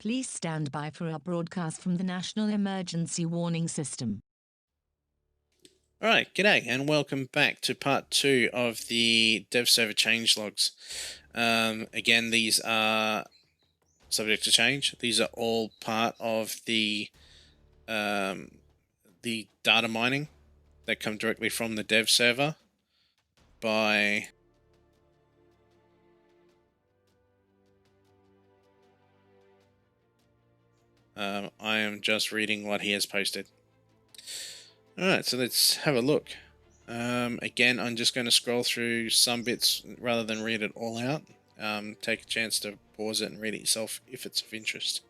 Please stand by for our broadcast from the National Emergency Warning System. Alright, g'day and welcome back to part 2 of the dev server changelogs. Again, these are subject to change. These are all part of the data mining that come directly from the dev server by I am just reading what he has posted. Alright, so let's have a look. Again, I'm just going to scroll through some bits rather than read it all out. Take a chance to pause it and read it yourself if it's of interest.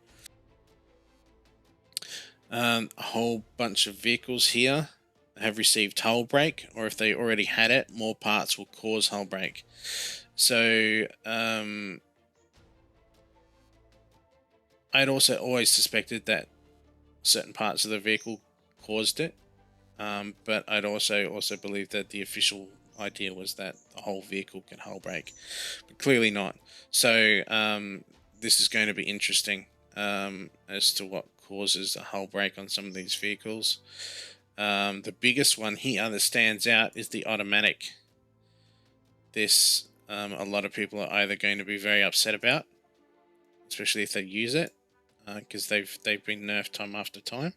A whole bunch of vehicles here have received hull break, or if they already had it, more parts will cause hull break. So I'd also always suspected that certain parts of the vehicle caused it, but I'd also believe that the official idea was that the whole vehicle can hull break, but clearly not. So this is going to be interesting as to what causes a hull break on some of these vehicles. The biggest one here that stands out is the automatic. This a lot of people are either going to be very upset about, especially if they use it, because they've been nerfed time after time.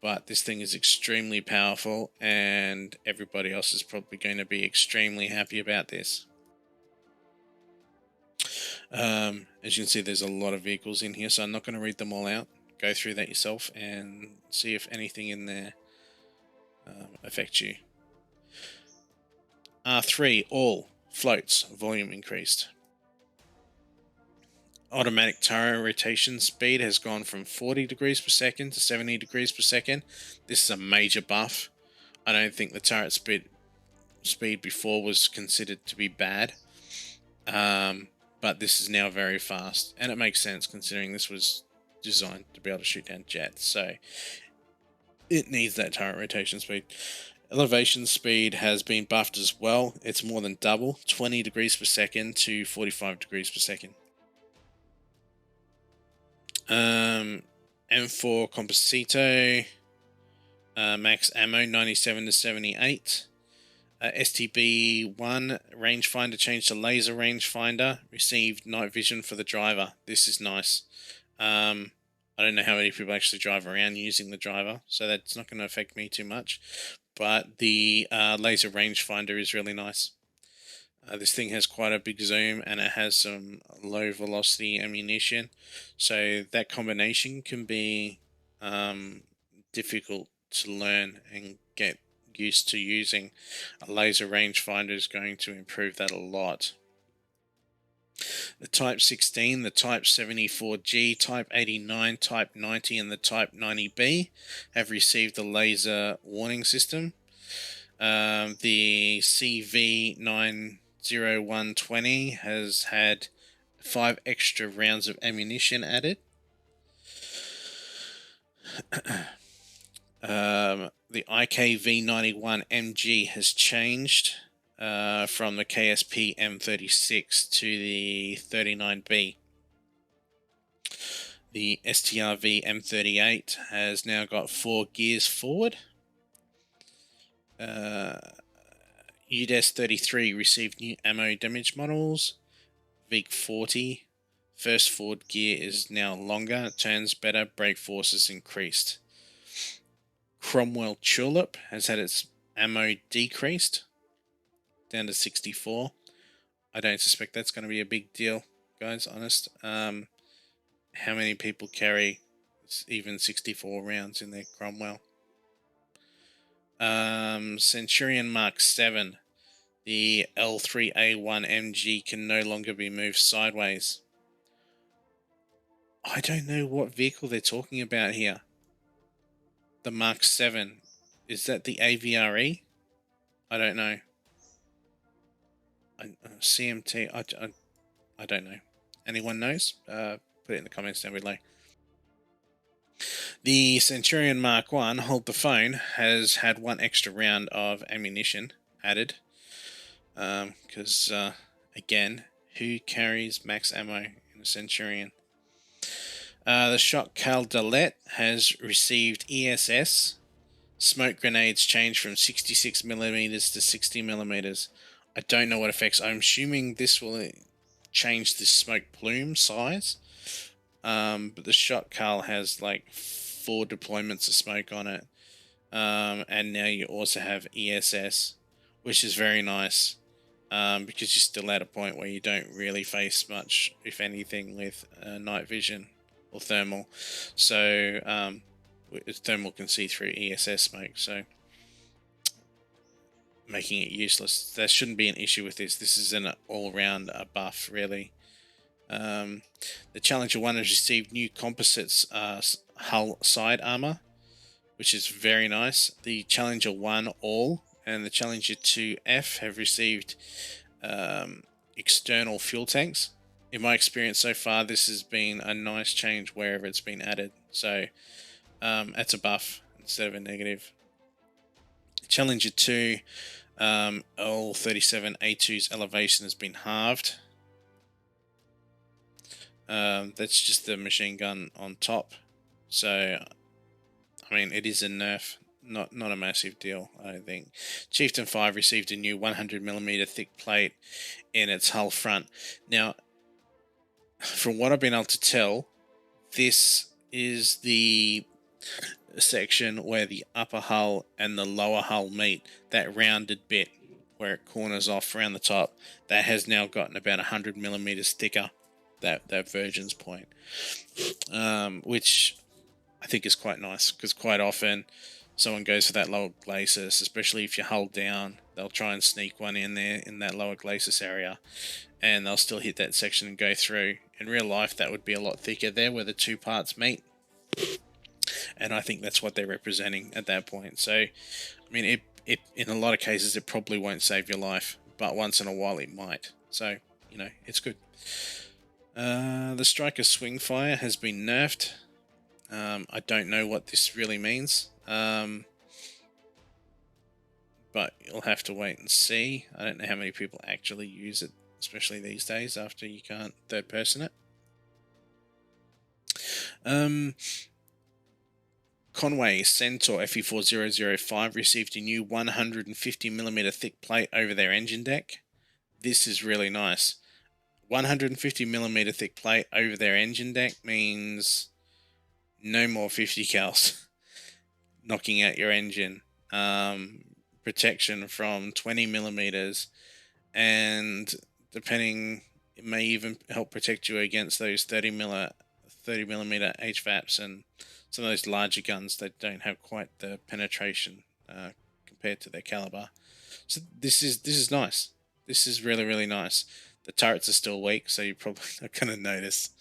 But this thing is extremely powerful, and everybody else is probably going to be extremely happy about this. As you can see, there's a lot of vehicles in here, so I'm not going to read them all out. Go through that yourself and see if anything in there affects you. R3, all floats, volume increased. Automatic turret rotation speed has gone from 40 degrees per second to 70 degrees per second. This is a major buff. I don't think the turret speed before was considered to be bad. But this is now very fast, and it makes sense considering this was designed to be able to shoot down jets, so it needs that turret rotation speed. Elevation speed has been buffed as well. It's more than double, 20 degrees per second to 45 degrees per second. M4 Composito, max ammo 97 to 78. STB1 rangefinder changed to laser rangefinder. Received night vision for the driver. This is nice. I don't know how many people actually drive around using the driver, so that's not going to affect me too much. But the laser rangefinder is really nice. This thing has quite a big zoom, and it has some low velocity ammunition, so that combination can be difficult to learn and get used to using. A laser rangefinder is going to improve that a lot. The Type 16, the Type 74G, Type 89, Type 90 and the Type 90B have received the laser warning system. The CV90120 has had 5 extra rounds of ammunition added. The IKV91 MG has changed from the KSP M36 to the 39B. The STRV M38 has now got 4 gears forward. UDES 33 received new ammo damage models. VIG 40, first forward gear is now longer, turns better, brake force is increased. Cromwell Tulip has had its ammo decreased down to 64. I don't suspect that's going to be a big deal, guys, honest. How many people carry even 64 rounds in their Cromwell? Centurion Mark 7. The L3A1 MG can no longer be moved sideways. I don't know what vehicle they're talking about here. The Mark 7. Is that the AVRE? I don't know. CMT, I don't know. Anyone knows? Put it in the comments down below. The Centurion Mark 1, hold the phone, has had 1 extra round of ammunition added. Because, again, who carries max ammo in a Centurion? The shot Caldalet has received ESS. Smoke grenades change from 66 millimeters to 60 millimeters. I don't know what effects. I'm assuming this will change the smoke plume size. But the shot Cal has like 4 deployments of smoke on it. And now you also have ESS, which is very nice. Because you're still at a point where you don't really face much, if anything, with night vision or thermal. So thermal can see through ESS smoke, so making it useless. There shouldn't be an issue with this. This is an all-round buff, really. The Challenger 1 has received new composites hull side armor, which is very nice. The Challenger 1 All and the Challenger 2 F have received external fuel tanks. In my experience so far, this has been a nice change wherever it's been added. So that's a buff instead of a negative. Challenger 2 L37A2's elevation has been halved. That's just the machine gun on top. So, I mean, it is a nerf. Not a massive deal, I don't think. Chieftain 5 received a new 100mm thick plate in its hull front. Now, from what I've been able to tell, this is the section where the upper hull and the lower hull meet. That rounded bit where it corners off around the top, that has now gotten about 100mm thicker, that Virgin's point. Which I think is quite nice, because quite often someone goes for that lower glacis, especially if you hold down, they'll try and sneak one in there in that lower glacis area, and they'll still hit that section and go through. In real life, that would be a lot thicker there where the two parts meet, and I think that's what they're representing at that point. So, I mean, it in a lot of cases, it probably won't save your life, but once in a while it might. So, you know, it's good. The Striker Swing Fire has been nerfed. I don't know what this really means, but you'll have to wait and see. I don't know how many people actually use it, especially these days after you can't third person it. Conway Centaur FE4005 received a new 150mm thick plate over their engine deck. This is really nice. 150mm thick plate over their engine deck means no more 50 cals knocking out your engine. Protection from 20mm, and depending, it may even help protect you against those 30mm HVAPs and some of those larger guns that don't have quite the penetration compared to their caliber. So this is nice. This is really nice. The turrets are still weak, so you're probably not going to notice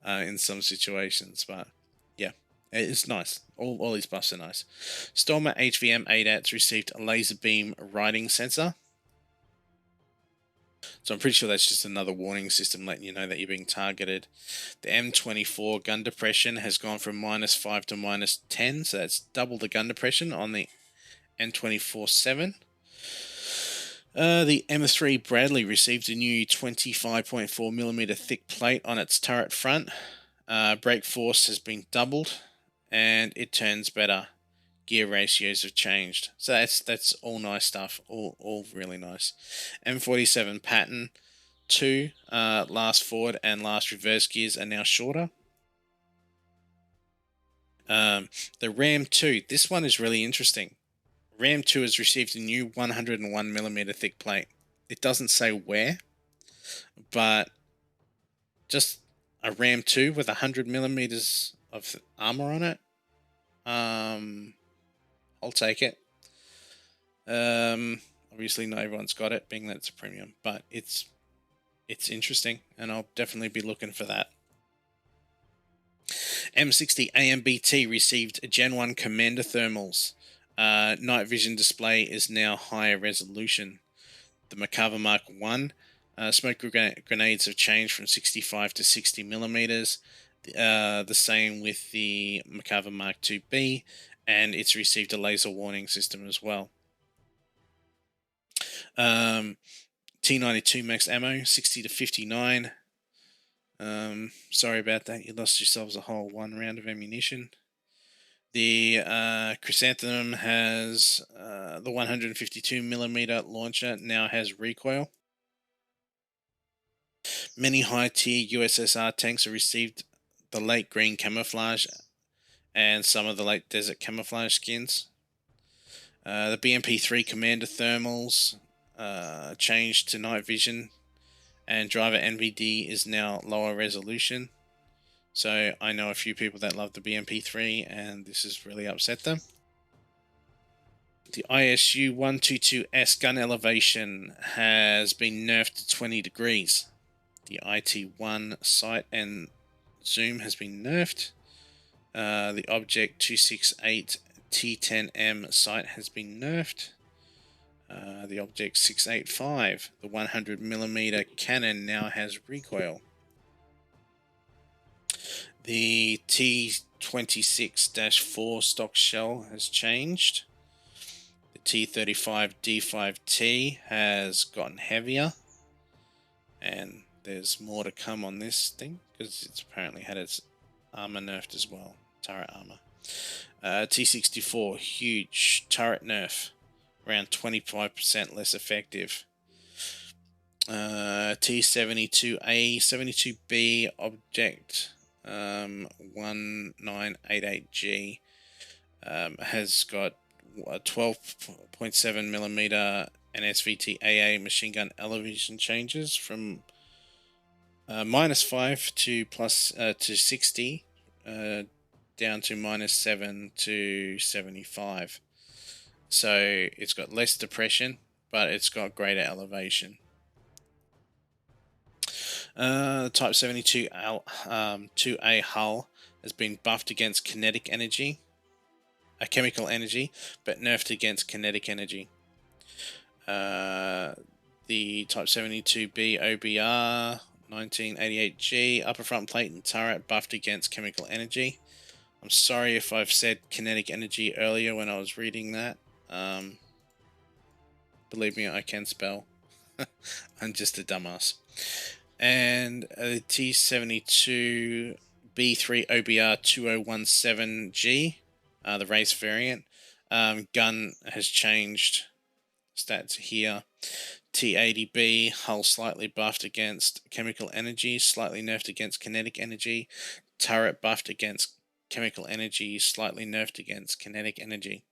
in some situations, but yeah, it's nice. All these buffs are nice. Stormer HVM ADATs received a laser beam riding sensor. So I'm pretty sure that's just another warning system letting you know that you're being targeted. The M24 gun depression has gone from -5 to -10, so that's double the gun depression on the M24-7. The M3 Bradley received a new 25.4mm thick plate on its turret front. Brake force has been doubled, and it turns better. Gear ratios have changed. So that's all nice stuff. All really nice. M47 Pt.2 last forward and last reverse gears are now shorter. The Ram 2, this one is really interesting. Ram 2 has received a new 101mm thick plate. It doesn't say where, but just a Ram 2 with 100mm of armor on it. I'll take it. Obviously not everyone's got it, being that it's a premium, but it's interesting, and I'll definitely be looking for that. M60 AMBT received Gen 1 Commander thermals. Night vision display is now higher resolution. The Macabre Mark 1 smoke grenades have changed from 65 to 60mm. The same with the Macabre Mark 2B, and it's received a laser warning system as well. T92 max ammo, 60 to 59. Sorry about that. You lost yourselves a whole 1 round of ammunition. The Chrysanthemum has the 152mm launcher now has recoil. Many high-tier USSR tanks have received the late green camouflage and some of the late desert camouflage skins. The BMP-3 commander thermals changed to night vision, and driver NVD is now lower resolution. So I know a few people that love the BMP-3, and this has really upset them. The ISU 122S gun elevation has been nerfed to 20 degrees. The IT-1 sight and zoom has been nerfed. The Object 268 T10M sight has been nerfed. The Object 685, the 100mm cannon, now has recoil. The T26-4 stock shell has changed. The T35D5T has gotten heavier, and there's more to come on this thing because it's apparently had its armor nerfed as well, turret armor. T64, huge turret nerf, around 25% less effective. T72A, 72B Object 1988G has got a 12.7mm NSVT AA machine gun elevation changes from -5 to to 60, down to -7 to 75. So it's got less depression, but it's got greater elevation. Type 72 2A hull has been buffed against kinetic energy, chemical energy, but nerfed against kinetic energy. The Type 72B OBR 1988G upper front plate and turret buffed against chemical energy. I'm sorry if I've said kinetic energy earlier when I was reading that. Believe me, I can spell. I'm just a dumbass. And a T72 B3 OBR 2017G, the race variant. Gun has changed. Stats here. T80B, hull slightly buffed against chemical energy, slightly nerfed against kinetic energy. Turret buffed against chemical energy, slightly nerfed against kinetic energy.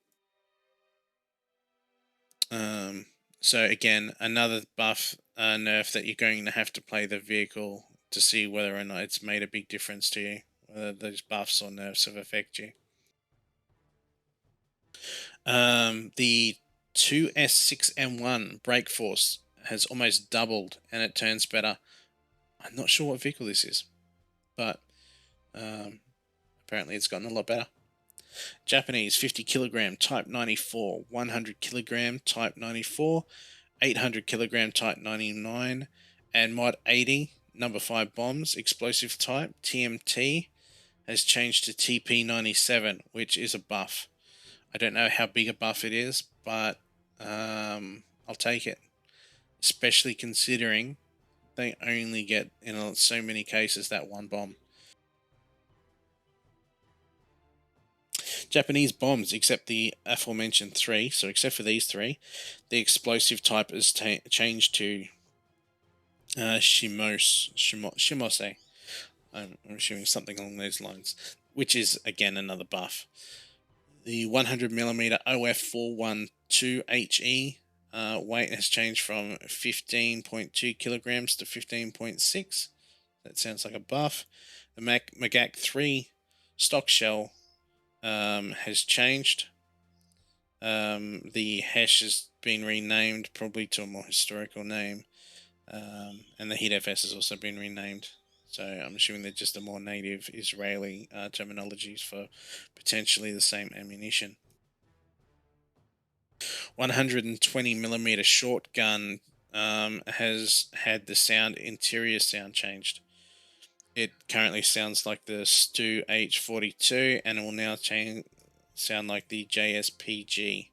So again, another buff nerf that you're going to have to play the vehicle to see whether or not it's made a big difference to you, whether those buffs or nerfs have affected you. The 2S6M1 brake force has almost doubled and it turns better. I'm not sure what vehicle this is, but apparently it's gotten a lot better. Japanese 50 kilogram Type 94, 100 kilogram Type 94, 800 kilogram Type 99, and Mod 80 number 5 bombs explosive type TMT has changed to TP97, which is a buff. I don't know how big a buff it is, but I'll take it, especially considering they only get in so many cases that one bomb. Japanese bombs, except the aforementioned 3, so except for these 3, the explosive type is changed to Shimose. I'm assuming something along those lines, which is again another buff. The 100mm OF412HE weight has changed from 15.2 kilograms to 15.6. That sounds like a buff. The Magak 3 stock shell has changed. The Hesh has been renamed probably to a more historical name, and the Heat FS has also been renamed. So I'm assuming they're just a more native Israeli terminologies for potentially the same ammunition. 120mm shotgun has had the interior sound changed. It currently sounds like the Stu H42, and it will now sound like the JSPG.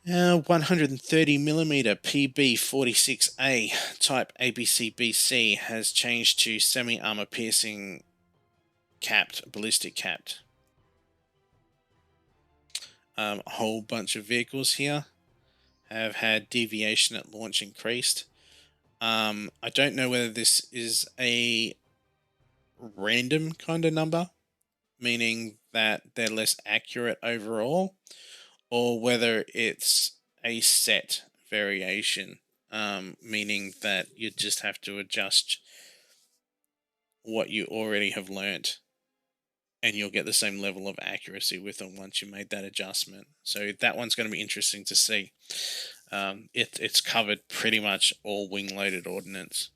130mm PB46A type ABCBC has changed to semi-armor piercing capped, ballistic capped. A whole bunch of vehicles here have had deviation at launch increased. I don't know whether this is a random kind of number, meaning that they're less accurate overall, or whether it's a set variation, meaning that you just have to adjust what you already have learnt and you'll get the same level of accuracy with them once you made that adjustment. So that one's going to be interesting to see. It's covered pretty much all wing-loaded ordnance.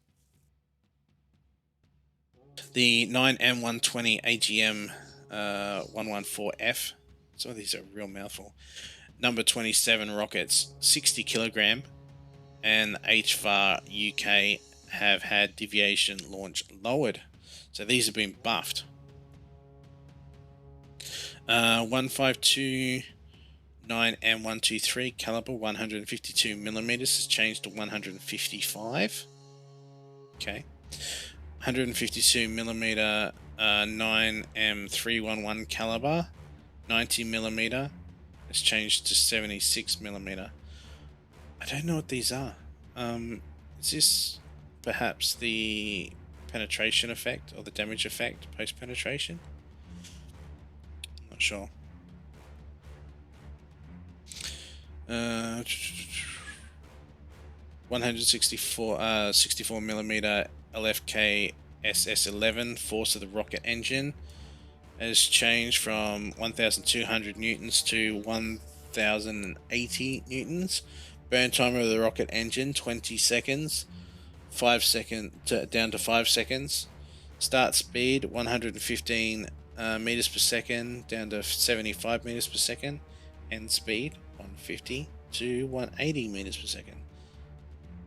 The 9M120 AGM 114F, some of these are a real mouthful, number 27 rockets, 60 kilogram, and HVAR UK have had deviation launch lowered. So these have been buffed. 152 9M123 caliber 152 millimeters has changed to 155. Okay. 152 millimeter 9M311 caliber 90 millimeter has changed to 76 millimeter. I don't know what these are. Is this perhaps the penetration effect or the damage effect post penetration? I'm not sure. 64 millimeter LFK SS11 force of the rocket engine has changed from 1,200 newtons to 1,080 newtons. Burn timer of the rocket engine 20 seconds, down to 5 seconds. Start speed 115 meters per second down to 75 meters per second. End speed 150 to 180 meters per second.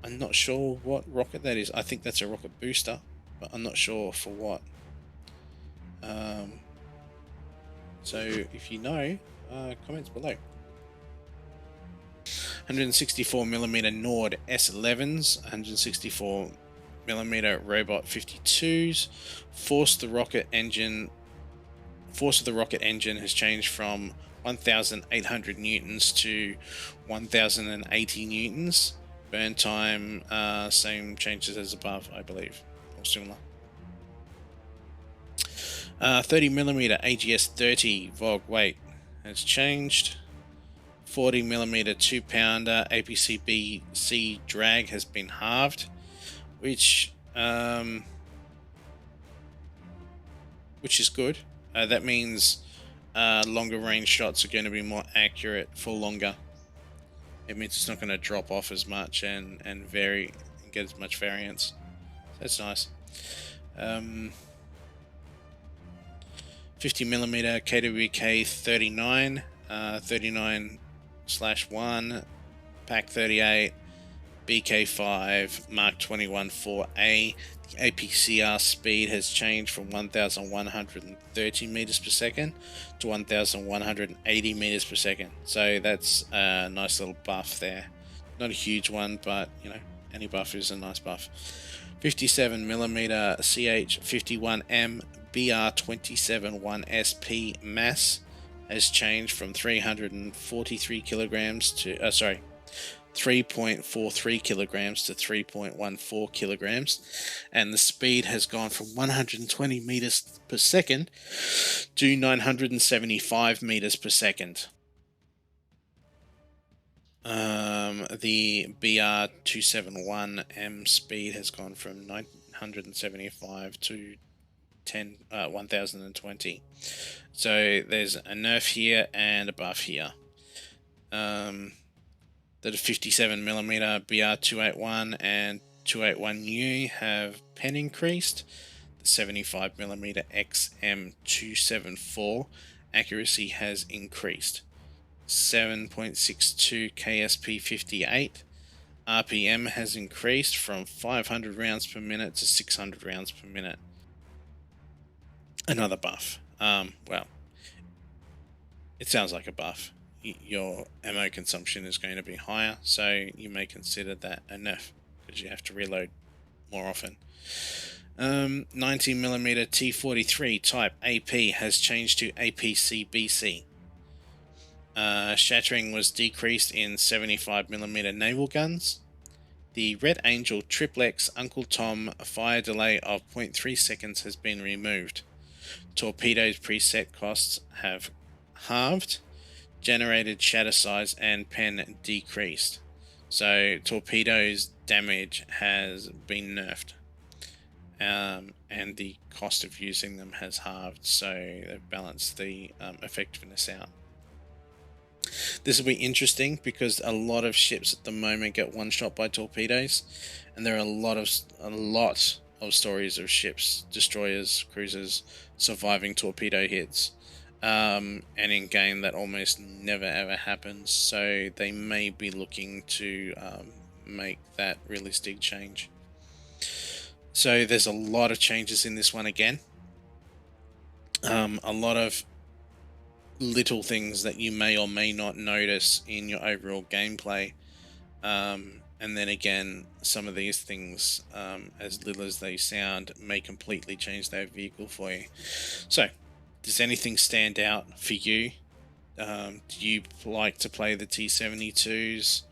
I'm not sure what rocket that is. I think that's a rocket booster, but I'm not sure for what. So if you know, comments below. 164 millimeter Nord S11s, 164 millimeter Robot 52s. Force of the rocket engine has changed from 1,800 newtons to 1,080 newtons. Burn time, same changes as above, I believe, or similar. 30mm AGS 30 Vogue weight has changed. 40mm 2-pounder APC-BC drag has been halved, which is good. That means longer range shots are going to be more accurate for longer. It means it's not going to drop off as much and vary and get as much variance. That's nice. 50mm KWK 39, 39/1, Pack 38, BK5, Mark 21 4A. The APCR speed has changed from 1,130 meters per second to 1,180 meters per second. So that's a nice little buff there. Not a huge one, but you know, any buff is a nice buff. 57mm CH51M BR271SP mass has changed from 343 kilograms to 3.43 kilograms to 3.14 kilograms, and the speed has gone from 120 meters per second to 975 meters per second. The BR271M speed has gone from 975 to 1020. So there's a nerf here and a buff here. The 57mm BR281 and 281U have pen increased. The 75mm XM274 accuracy has increased. 7.62 KSP58. RPM has increased from 500 rounds per minute to 600 rounds per minute. Another buff. Well, it sounds like a buff. your ammo consumption is going to be higher, so you may consider that a nerf because you have to reload more often. 90mm T43 type AP has changed to APC-BC. Shattering was decreased in 75mm naval guns. The Red Angel Triplex Uncle Tom fire delay of 0.3 seconds has been removed. Torpedoes preset costs have halved. Generated shatter size and pen decreased. So torpedoes damage has been nerfed. And the cost of using them has halved, so they've balanced the effectiveness out. This will be interesting because a lot of ships at the moment get one shot by torpedoes, and there are a lot of stories of ships, destroyers, cruisers surviving torpedo hits. And in game that almost never ever happens, so they may be looking to make that realistic change. So there's a lot of changes in this one again. A lot of little things that you may or may not notice in your overall gameplay. And then again, some of these things, as little as they sound, may completely change that vehicle for you. So, does anything stand out for you? Do you like to play the T72s?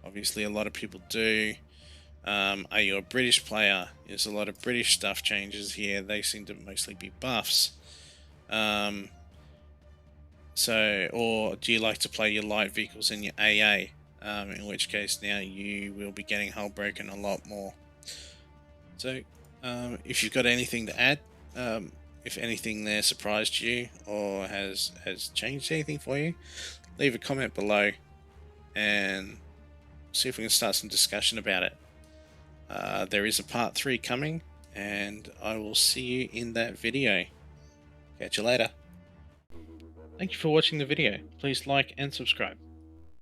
Obviously, a lot of people do. Are you a British player? There's a lot of British stuff changes here. They seem to mostly be buffs. Or do you like to play your light vehicles in your AA? In which case now you will be getting hull broken a lot more. So, if you've got anything to add, if anything there surprised you or has changed anything for you, leave a comment below and see if we can start some discussion about it. There is a part 3 coming, and I will see you in that video. Catch you later. Thank you for watching the video. Please like and subscribe.